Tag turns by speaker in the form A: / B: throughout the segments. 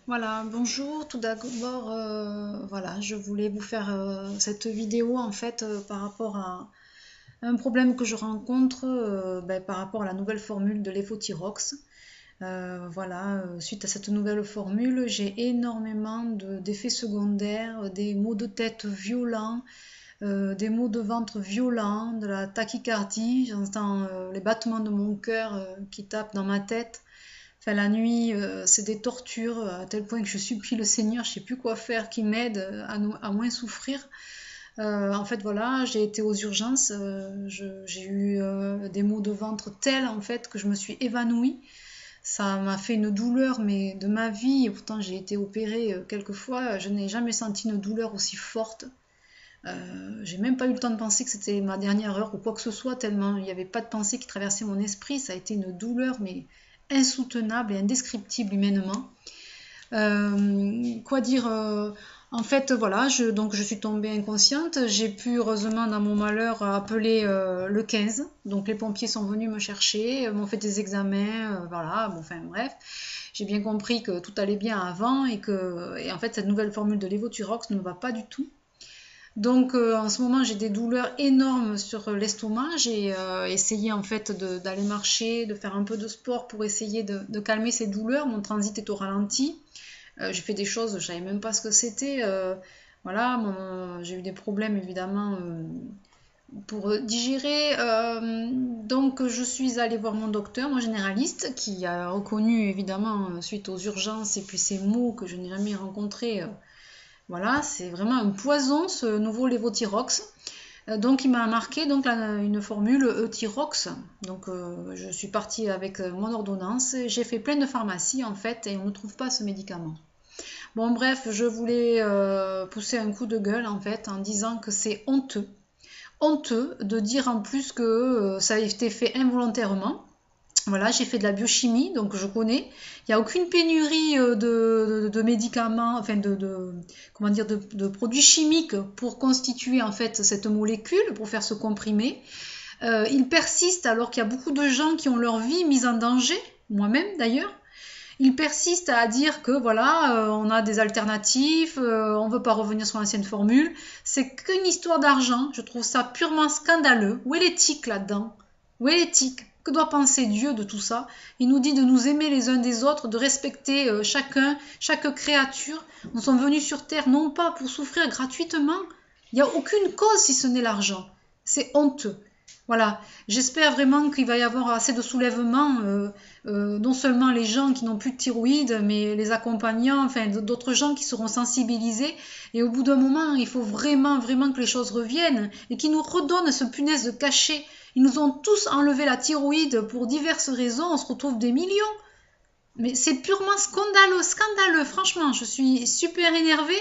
A: Voilà, bonjour. Tout d'abord, voilà, je voulais vous faire cette vidéo en fait par rapport à un problème que je rencontre par rapport à la nouvelle formule de l'Evothyrox. Voilà, suite à cette nouvelle formule, j'ai énormément d'effets secondaires, des maux de tête violents, des maux de ventre violents, de la tachycardie. J'entends les battements de mon cœur qui tapent dans ma tête. Enfin, la nuit, c'est des tortures à tel point que je supplie le Seigneur, je sais plus quoi faire, qu'il m'aide à moins souffrir. En fait, voilà, j'ai été aux urgences, j'ai eu des maux de ventre tels en fait que je me suis évanouie. Ça m'a fait une douleur, mais de ma vie, et pourtant j'ai été opérée quelques fois, je n'ai jamais senti une douleur aussi forte. J'ai même pas eu le temps de penser que c'était ma dernière heure ou quoi que ce soit, tellement il n'y avait pas de pensée qui traversait mon esprit. Ça a été une douleur, mais insoutenable et indescriptible humainement. Quoi dire En fait, voilà, donc je suis tombée inconsciente. J'ai pu, heureusement, dans mon malheur, appeler le 15. Donc les pompiers sont venus me chercher, m'ont fait des examens, voilà, bon, enfin bref. J'ai bien compris que tout allait bien avant et en fait, cette nouvelle formule de Levothyrox ne va pas du tout. Donc en ce moment j'ai des douleurs énormes sur l'estomac. J'ai essayé en fait d'aller marcher, de faire un peu de sport pour essayer de calmer ces douleurs. Mon transit est au ralenti. J'ai fait des choses, je ne savais même pas ce que c'était. Voilà, j'ai eu des problèmes évidemment pour digérer. Donc je suis allée voir mon docteur, mon généraliste, qui a reconnu évidemment suite aux urgences et puis ces maux que je n'ai jamais rencontrés. Voilà, c'est vraiment un poison ce nouveau Levothyrox. Donc il m'a marqué donc une formule Euthyrox. Donc je suis partie avec mon ordonnance. J'ai fait plein de pharmacies en fait et on ne trouve pas ce médicament. Bon bref, je voulais pousser un coup de gueule en fait en disant que c'est honteux. Honteux de dire en plus que ça a été fait involontairement. Voilà, j'ai fait de la biochimie, donc je connais. Il n'y a aucune pénurie de médicaments, enfin comment dire, de produits chimiques pour constituer en fait cette molécule, pour faire ce comprimé. Il persiste alors qu'il y a beaucoup de gens qui ont leur vie mise en danger, moi-même d'ailleurs. Il persiste à dire que voilà, on a des alternatives, on ne veut pas revenir sur l'ancienne formule. C'est qu'une histoire d'argent. Je trouve ça purement scandaleux. Où est l'éthique là-dedans? Où est l'éthique? Que doit penser Dieu de tout ça? Il nous dit de nous aimer les uns des autres, de respecter chacun, chaque créature. Nous sommes venus sur terre non pas pour souffrir gratuitement. Il n'y a aucune cause si ce n'est l'argent. C'est honteux. Voilà, j'espère vraiment qu'il va y avoir assez de soulèvement, non seulement les gens qui n'ont plus de thyroïde, mais les accompagnants, enfin d'autres gens qui seront sensibilisés. Et au bout d'un moment, il faut vraiment, vraiment que les choses reviennent et qu'ils nous redonnent ce punaise de cachet. Ils nous ont tous enlevé la thyroïde pour diverses raisons, on se retrouve des millions. Mais c'est purement scandaleux, scandaleux. Franchement, je suis super énervée.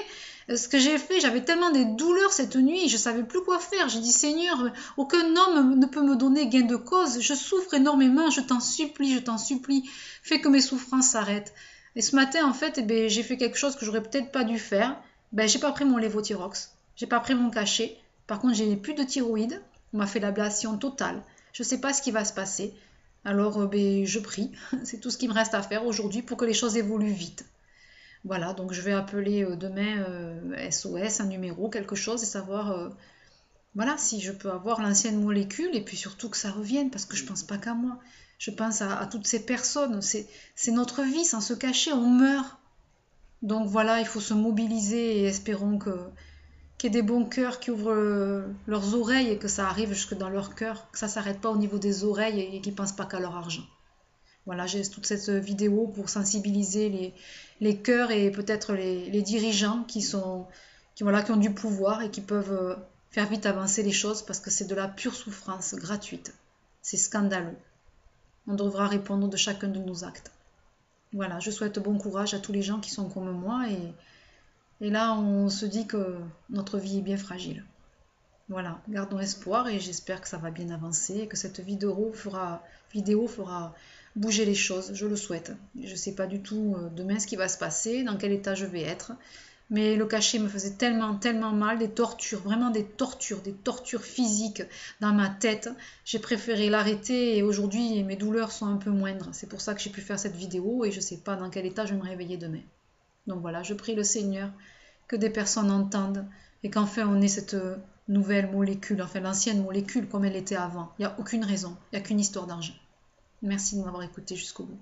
A: Ce que j'ai fait, j'avais tellement des douleurs cette nuit, je savais plus quoi faire. J'ai dit Seigneur, aucun homme ne peut me donner gain de cause. Je souffre énormément, je t'en supplie, fais que mes souffrances s'arrêtent. Et ce matin, en fait, j'ai fait quelque chose que j'aurais peut-être pas dû faire. J'ai pas pris mon Levothyrox, j'ai pas pris mon cachet. Par contre, j'ai plus de thyroïde. On m'a fait l'ablation totale. Je sais pas ce qui va se passer. Alors, je prie. C'est tout ce qui me reste à faire aujourd'hui pour que les choses évoluent vite. Voilà, donc je vais appeler demain SOS, un numéro, quelque chose, et savoir voilà, si je peux avoir l'ancienne molécule, et puis surtout que ça revienne, parce que je pense pas qu'à moi. Je pense à toutes ces personnes. C'est notre vie, sans se cacher, on meurt. Donc voilà, il faut se mobiliser et espérons qu'il y ait des bons cœurs qui ouvrent leurs oreilles et que ça arrive jusque dans leur cœur, que ça s'arrête pas au niveau des oreilles et qu'ils pensent pas qu'à leur argent. Voilà, j'ai toute cette vidéo pour sensibiliser les cœurs et peut-être les dirigeants voilà, qui ont du pouvoir et qui peuvent faire vite avancer les choses parce que c'est de la pure souffrance gratuite. C'est scandaleux. On devra répondre de chacun de nos actes. Voilà, je souhaite bon courage à tous les gens qui sont comme moi et là on se dit que notre vie est bien fragile. Voilà, gardons espoir et j'espère que ça va bien avancer et que cette vidéo fera bouger les choses, je le souhaite. Je ne sais pas du tout demain ce qui va se passer, dans quel état je vais être, mais le cachet me faisait tellement, tellement mal, des tortures, vraiment des tortures physiques dans ma tête. J'ai préféré l'arrêter et aujourd'hui mes douleurs sont un peu moindres. C'est pour ça que j'ai pu faire cette vidéo et je ne sais pas dans quel état je vais me réveiller demain. Donc voilà, je prie le Seigneur que des personnes entendent et qu'enfin on ait cette nouvelle molécule, enfin l'ancienne molécule comme elle était avant. Il n'y a aucune raison, il n'y a qu'une histoire d'argent. Merci de m'avoir écouté jusqu'au bout.